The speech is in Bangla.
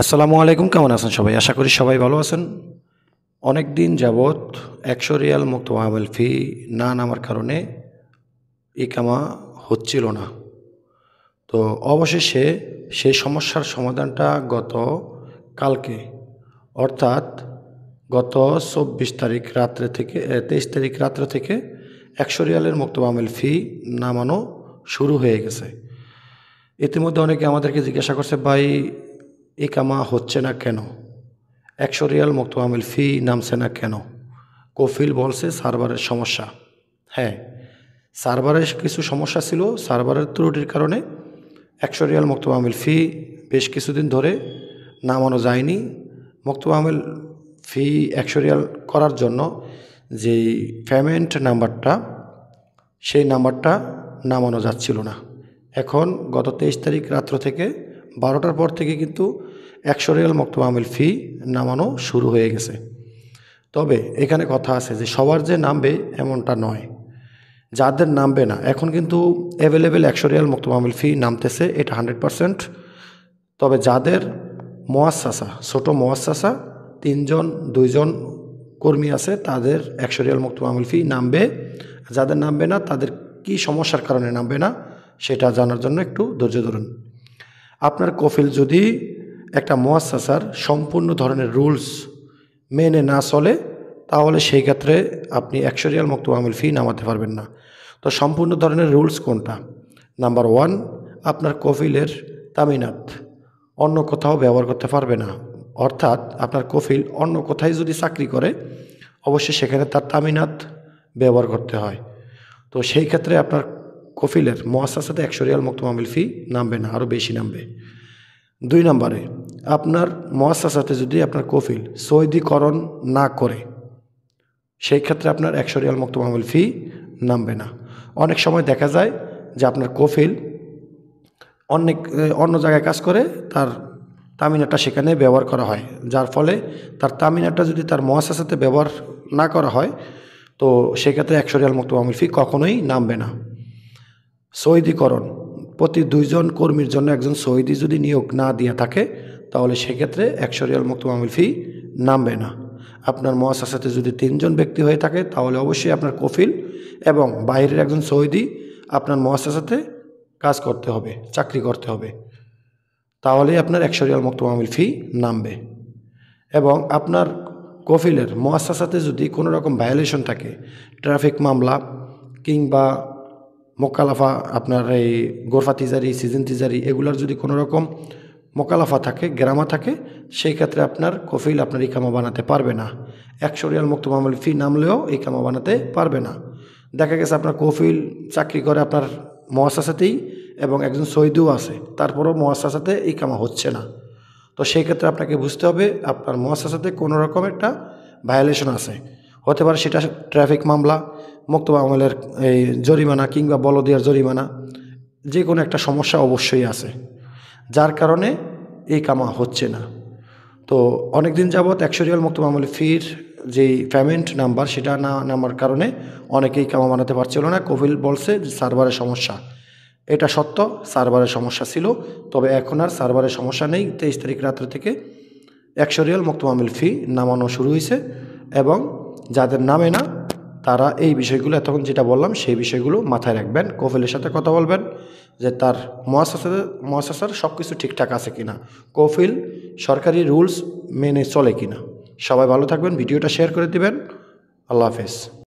আসসালামু আলাইকুম, কেমন আছেন সবাই? আশা করি সবাই ভালো আছেন। অনেক দিন যাবৎ ১০০ রিয়াল মুক্ত মাহফিল ফি না নামার কারণে ইকামা হচ্ছিল না। তো অবশেষে সেই সমস্যার সমাধানটা গত কালকে, অর্থাৎ গত ২৪ তারিখ রাত্রে থেকে ২৩ তারিখ রাত্র থেকে ১০০ রিয়ালের মুক্ত মাহফিল ফি নামানো শুরু হয়ে গেছে। ইতিমধ্যে অনেকে আমাদেরকে জিজ্ঞাসা করছে, ভাই ইকামা হচ্ছে না কেন? ১০০ রিয়াল মুক্ত মাহফিল ফি নামছে না কেন? কফিল বলছে সার্ভারের সমস্যা। হ্যাঁ, সার্ভারের কিছু সমস্যা ছিল। সার্ভারের ত্রুটির কারণে ১০০ রিয়াল মুক্ত মাহফিল ফি বেশ কিছুদিন ধরে নামানো যায়নি। মুক্ত মাহফিল ফি ১০০ রিয়াল করার জন্য যেই পেমেন্ট নাম্বারটা, সেই নাম্বারটা নামানো যাচ্ছিল না। এখন গত ২৩ তারিখ রাত্র থেকে ১২টার পর থেকে কিন্তু ১০০ রিয়াল মুক্ত মাহফিল ফি নামানো শুরু হয়ে গেছে। তবে এখানে কথা আছে যে সবার যে নামবে এমনটা নয়। যাদের নামবে না, এখন কিন্তু অ্যাভেলেবেল ১০০ রিয়াল মুক্ত মাহফিল ফি নামতেছে, এটা 100%। তবে যাদের মুআসসাসা, ছোটো মুআসসাসা ৩ জন ২ জন কর্মী আছে, তাদের ১০০ রিয়াল মুক্ত মাহফিল ফি নামবে। যাদের নামবে না, তাদের কি সমস্যার কারণে নামবে না সেটা জানার জন্য একটু ধৈর্য ধরুন। আপনার কফিল যদি একটা মুআসসাসার সম্পূর্ণ ধরনের রুলস মেনে না চলে, তাহলে সেই ক্ষেত্রে আপনি ১০০ রিয়াল মুক্ত মাহফিল ফি নামাতে পারবেন না। তো সম্পূর্ণ ধরনের রুলস কোনটা? নাম্বার 1, আপনার কফিলের তামিনাত অন্য কোথাও ব্যবহার করতে পারবে না। অর্থাৎ আপনার কফিল অন্য কোথায় যদি চাকরি করে, অবশ্যই সেখানে তার তামিনাত ব্যবহার করতে হয়। তো সেই ক্ষেত্রে আপনার কফিলের মুআসসাসাতে ১০০ রিয়াল মুক্ত মাহফিল ফি নামবে না, আরও বেশি নামবে। ২ নম্বরে, আপনার মুআসসাসাতে যদি আপনার কফিল সৌদিকরণ না করে, সেই ক্ষেত্রে আপনার ১০০ রিয়াল মুক্ত মাহফিল ফি নামবে না। অনেক সময় দেখা যায় যে আপনার কফিল অন্য জায়গায় কাজ করে, তার তামিনাটা সেখানে ব্যবহার করা হয়, যার ফলে তার তামিনাটা যদি তার মুআসসাসাতে ব্যবহার না করা হয়, তো সেক্ষেত্রে ১০০ রিয়াল মুক্ত মাহফিল ফি কখনোই নামবে না। সৌদিকরণ, প্রতি ২ জন কর্মীর জন্য একজন সৌদি যদি নিয়োগ না দিয়ে থাকে, তাহলে সেক্ষেত্রে ১০০ রিয়াল মুক্ত মাহফিল ফি নামবে না। আপনার মুআসসাসাতে যদি ৩ জন ব্যক্তি হয়ে থাকে, তাহলে অবশ্যই আপনার কফিল এবং বাইরের একজন সৌদি আপনার মুআসসাসাতে কাজ করতে হবে, চাকরি করতে হবে। তাহলেই আপনার ১০০ রিয়াল মুক্ত মাহফিল ফি নামবে। এবং আপনার কফিলের মুআসসাসাতে যদি কোনো রকম ভায়োলেশন থাকে, ট্রাফিক মামলা কিংবা মোকালাফা, আপনার এই গোরফা তিজারি, সিজন তিজারি, এগুলোর যদি কোনো রকম মোকালাফা থাকে, গ্রামা থাকে, সেই ক্ষেত্রে আপনার কফিল আপনার ইকামা বানাতে পারবে না। ১০০ রিয়াল মুক্ত মাহফিল ফি নামলেও ইকামা বানাতে পারবে না। দেখা গেছে আপনার কফিল চাকরি করে আপনার মুআসসাসাতেই এবং একজন সৌদিও আছে, তারপরও মুআসসাসাতে ইকামা হচ্ছে না। তো সেই ক্ষেত্রে আপনাকে বুঝতে হবে আপনার মুআসসাসাতে কোনো রকম একটা ভায়োলেশন আছে। হতে পারে সেটা ট্রাফিক মামলা, মুক্ত মাহফিলের এই জরিমানা কিংবা বলদিয়ার জরিমানা, যে কোনো একটা সমস্যা অবশ্যই আছে, যার কারণে এই কামা হচ্ছে না। তো অনেক দিন যাবৎ ১০০ রিয়াল মুক্ত মাহফিল ফির যেই পেমেন্ট নাম্বার, সেটা না নামার কারণে অনেকেই কামা বানাতে পারছিল না। কফিল বলছে যে সার্ভারের সমস্যা। এটা সত্য, সার্ভারের সমস্যা ছিল। তবে এখন আর সার্ভারের সমস্যা নেই। ২৩ তারিখ রাত্র থেকে ১০০ রিয়াল মুক্ত মাহফিল ফি নামানো শুরু হয়েছে। এবং যাদের নামে না, তারা এই বিষয়গুলো এতক্ষণ যেটা বললাম সেই বিষয়গুলো মাথায় রাখবেন। কফিলের সাথে কথা বলবেন যে তার মুআসসাসার সব কিছু ঠিকঠাক আছে কিনা, কফিল সরকারি রুলস মেনে চলে কিনা। সবাই ভালো থাকবেন, ভিডিওটা শেয়ার করে দিবেন। আল্লাহ হাফেজ।